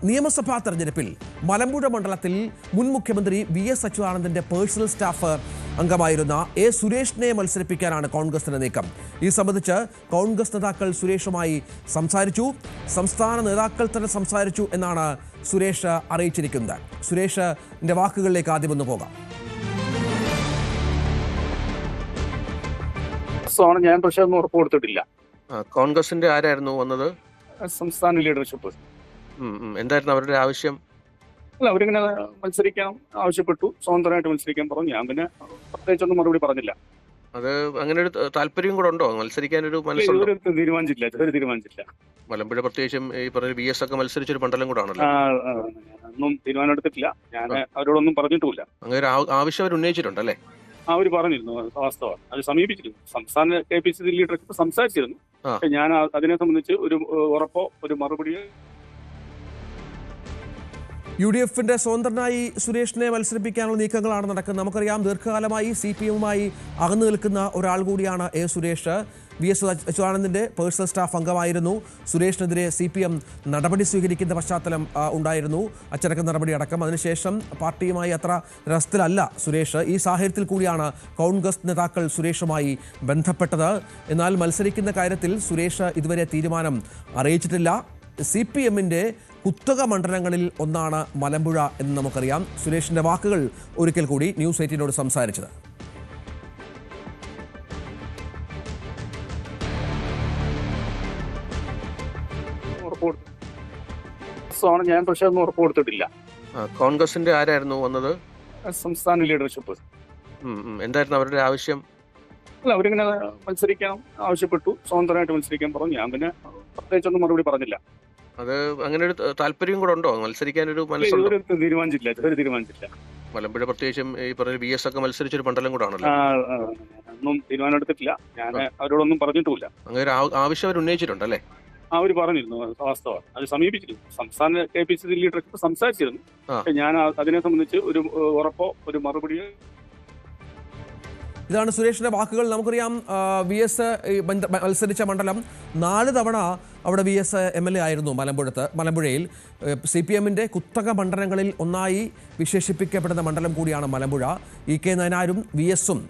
നിയമസഭാ തെരഞ്ഞെടുപ്പിൽ മലമ്പുഴ മണ്ഡലത്തിൽ മുൻ മുഖ്യമന്ത്രി വി.എസ്. അച്യുതാനന്ദന്റെ പേഴ്സണൽ സ്റ്റാഫ് അംഗമായിരുന്ന എ. സുരേഷിനെ മത്സരിപ്പിക്കാനാണ് കോൺഗ്രസിന്റെ നീക്കം. ഈ സംബന്ധിച്ച് കോൺഗ്രസ് നേതാക്കൾ സുരേഷുമായി സംസാരിച്ചു. സംസ്ഥാന നേതാക്കൾ തന്നെ സംസാരിച്ചു എന്നാണ് സുരേഷ് അറിയിച്ചിരിക്കുന്നത്. സുരേഷിന്റെ വാക്കുകളിലേക്ക് ആദ്യം ഒന്ന് പോകാം. ഞാൻ പക്ഷേ ഒന്നും ഉറപ്പ് കൊടുത്തിട്ടില്ല. കോൺഗ്രസിന്റെ ആരായിരുന്നു വന്നത്? സംസ്ഥാന ലീഡർഷിപ്പ്. എന്തായിരുന്നു അവരുടെ ആവശ്യം? അല്ല, അവരിങ്ങനെ മത്സരിക്കാൻ ആവശ്യപ്പെട്ടു, സ്വതന്ത്രമായിട്ട് മത്സരിക്കാൻ പറഞ്ഞു. ഞാൻ പിന്നെ പ്രത്യേകിച്ചൊന്നും മറുപടി പറഞ്ഞില്ല. അത് അങ്ങനെ ഒരു താല്പര്യം കൂടെ ഉണ്ടോ? മത്സരിക്കാൻ ഒരു മനസ്സുണ്ടോ? തീരുമാനിച്ചില്ല. മലമ്പുഴ പ്രത്യേകിച്ചും ഈ പറഞ്ഞ വി.എസ്. ഒക്കെ മത്സരിച്ചൊരു മണ്ഡലം കൂടെ ആണല്ലോ. ഒന്നും തീരുമാനം എടുത്തിട്ടില്ല. ഞാൻ അവരോടൊന്നും പറഞ്ഞിട്ടുമില്ല. അങ്ങനെ ഒരു ആവശ്യം അവർ ഉന്നയിച്ചിട്ടുണ്ടല്ലേ? അവർ പറഞ്ഞിരുന്നു, വാസ്തവം. അത് സമീപിച്ചിരുന്നു. സംസ്ഥാന KPCC ലീഡർഷിപ്പ് സംസാരിച്ചിരുന്നു. ഞാൻ അതിനെ സംബന്ധിച്ച് ഒരു ഉറപ്പോ ഒരു മറുപടിയോ. UDFന്റെ സ്വതന്ത്രനായി സുരേഷിനെ മത്സരിപ്പിക്കാനുള്ള നീക്കങ്ങളാണ് നടക്കുന്നത്. നമുക്കറിയാം, ദീർഘകാലമായി CPM-മായി അകന്നു നിൽക്കുന്ന ഒരാൾ കൂടിയാണ് എ. സുരേഷ്. വി.എസ്. അച്യുതാനന്ദന്റെ പേഴ്സണൽ സ്റ്റാഫ് അംഗമായിരുന്നു. സുരേഷിനെതിരെ CPM നടപടി സ്വീകരിക്കുന്ന പശ്ചാത്തലം ഉണ്ടായിരുന്നു, അച്ചടക്ക നടപടി അടക്കം. അതിനുശേഷം പാർട്ടിയുമായി അത്ര രസത്തിലല്ല സുരേഷ്. ഈ സാഹചര്യത്തിൽ കൂടിയാണ് കോൺഗ്രസ് നേതാക്കൾ സുരേഷുമായി ബന്ധപ്പെട്ടത്. എന്നാൽ മത്സരിക്കുന്ന കാര്യത്തിൽ സുരേഷ് ഇതുവരെ തീരുമാനം അറിയിച്ചിട്ടില്ല. CPM-ന്റെ കുത്തക മണ്ഡലങ്ങളിൽ ഒന്നാണ് മലമ്പുഴ എന്ന് നമുക്കറിയാം. സുരേഷിന്റെ വാക്കുകൾ ഒരിക്കൽ കൂടി ന്യൂസ് 18നോട് സംസാരിച്ചത്. ഞാൻ പക്ഷേ ഒന്നും ഉറപ്പ് കൊടുത്തിട്ടില്ല. കോൺഗ്രസിന്റെ ആരായിരുന്നു വന്നത്? സംസ്ഥാന ലീഡർഷിപ്പ്. എന്തായിരുന്നു അവരുടെ ആവശ്യം? അല്ല, അവരിങ്ങനെ മത്സരിക്കാൻ ആവശ്യപ്പെട്ടു, സ്വതന്ത്രമായിട്ട് മത്സരിക്കാൻ പറഞ്ഞു. ഞാൻ പിന്നെ പ്രത്യേകിച്ചൊന്നും മറുപടി പറഞ്ഞില്ല. അത് അങ്ങനെ ഒരു താല്പര്യം കൂടെ ഉണ്ടോ? മത്സരിക്കാൻ ഒരു മനസ്സുണ്ടോ? തീരുമാനിച്ചില്ല. മലമ്പുഴ പ്രത്യേകിച്ചും ഈ പറഞ്ഞ വി.എസ്. ഒക്കെ മത്സരിച്ചൊരു മണ്ഡലം കൂടെ ആണല്ലോ. ഒന്നും തീരുമാനം എടുത്തിട്ടില്ല. ഞാൻ അവരോടൊന്നും പറഞ്ഞിട്ടുമില്ല. അങ്ങനെ ഒരു ആവശ്യം അവർ ഉന്നയിച്ചിട്ടുണ്ടല്ലേ? അവർ പറഞ്ഞിരുന്നു, വാസ്തവം. അത് സമീപിച്ചിരുന്നു. സംസ്ഥാന KPCC ലീഡർഷിപ്പ് സംസാരിച്ചിരുന്നു. ഞാൻ അതിനെ സംബന്ധിച്ച് ഒരു ഉറപ്പോ ഒരു മറുപടിയോ. ഇതാണ് സുരേഷിന്റെ വാക്കുകൾ. നമുക്കറിയാം, വി.എസ്. മത്സരിച്ച മണ്ഡലം 4 തവണ അവിടെ വി.എസ്. MLA ആയിരുന്നു മലമ്പുഴയിൽ. CPM-ന്റെ കുത്തക മണ്ഡലങ്ങളിൽ ഒന്നായി വിശേഷിപ്പിക്കപ്പെടുന്ന മണ്ഡലം കൂടിയാണ് മലമ്പുഴ. E.K. നയനാരും വി.എസും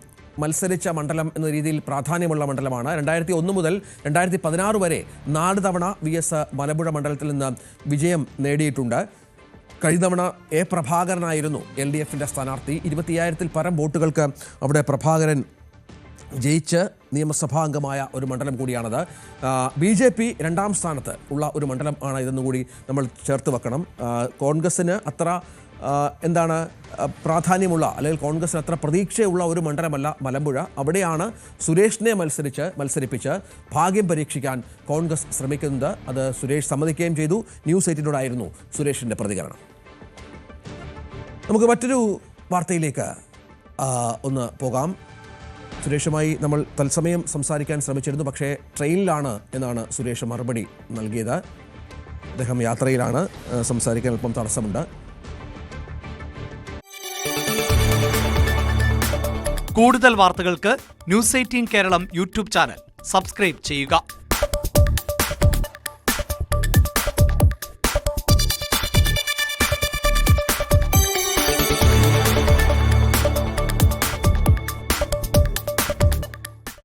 മത്സരിച്ച മണ്ഡലം എന്ന രീതിയിൽ പ്രാധാന്യമുള്ള മണ്ഡലമാണ്. 2001 മുതൽ 2016 വരെ 4 തവണ വി.എസ്. മലമ്പുഴ മണ്ഡലത്തിൽ നിന്ന് വിജയം നേടിയിട്ടുണ്ട്. കഴിഞ്ഞ തവണ എ. പ്രഭാകരനായിരുന്നു LDFന്റെ സ്ഥാനാർത്ഥി. 25,000-ൽ പരം വോട്ടുകൾക്ക് അവിടെ പ്രഭാകരൻ ജയിച്ച് നിയമസഭാംഗമായ ഒരു മണ്ഡലം കൂടിയാണത്. BJP 2ാം സ്ഥാനത്ത് ഉള്ള ഒരു മണ്ഡലം ആണ് ഇതെന്ന് കൂടി നമ്മൾ ചേർത്ത് വെക്കണം. കോൺഗ്രസ്സിന് അത്ര പ്രാധാന്യമുള്ള, അല്ലെങ്കിൽ കോൺഗ്രസ്സിന് അത്ര പ്രതീക്ഷയുള്ള ഒരു മണ്ഡലമല്ല മലമ്പുഴ. അവിടെയാണ് സുരേഷിനെ മത്സരിപ്പിച്ച് ഭാഗ്യം പരീക്ഷിക്കാൻ കോൺഗ്രസ് ശ്രമിക്കുന്നത്. അത് സുരേഷ് സമ്മതിക്കുകയും ചെയ്തു. ന്യൂസ് 18നോടായിരുന്നു സുരേഷിൻ്റെ പ്രതികരണം. നമുക്ക് മറ്റൊരു വാർത്തയിലേക്ക് ഒന്ന് പോകാം. സുരേഷുമായി നമ്മൾ തത്സമയം സംസാരിക്കാൻ ശ്രമിച്ചിരുന്നു, പക്ഷേ ട്രെയിനിലാണ് എന്നാണ് സുരേഷ് മറുപടി നൽകിയത്. അദ്ദേഹം യാത്രയിലാണ്, സംസാരിക്കാൻ അല്പം തടസ്സമുണ്ട്. കൂടുതൽ വാർത്തകൾക്ക് news 18 Keralam YouTube channel subscribe ചെയ്യുക.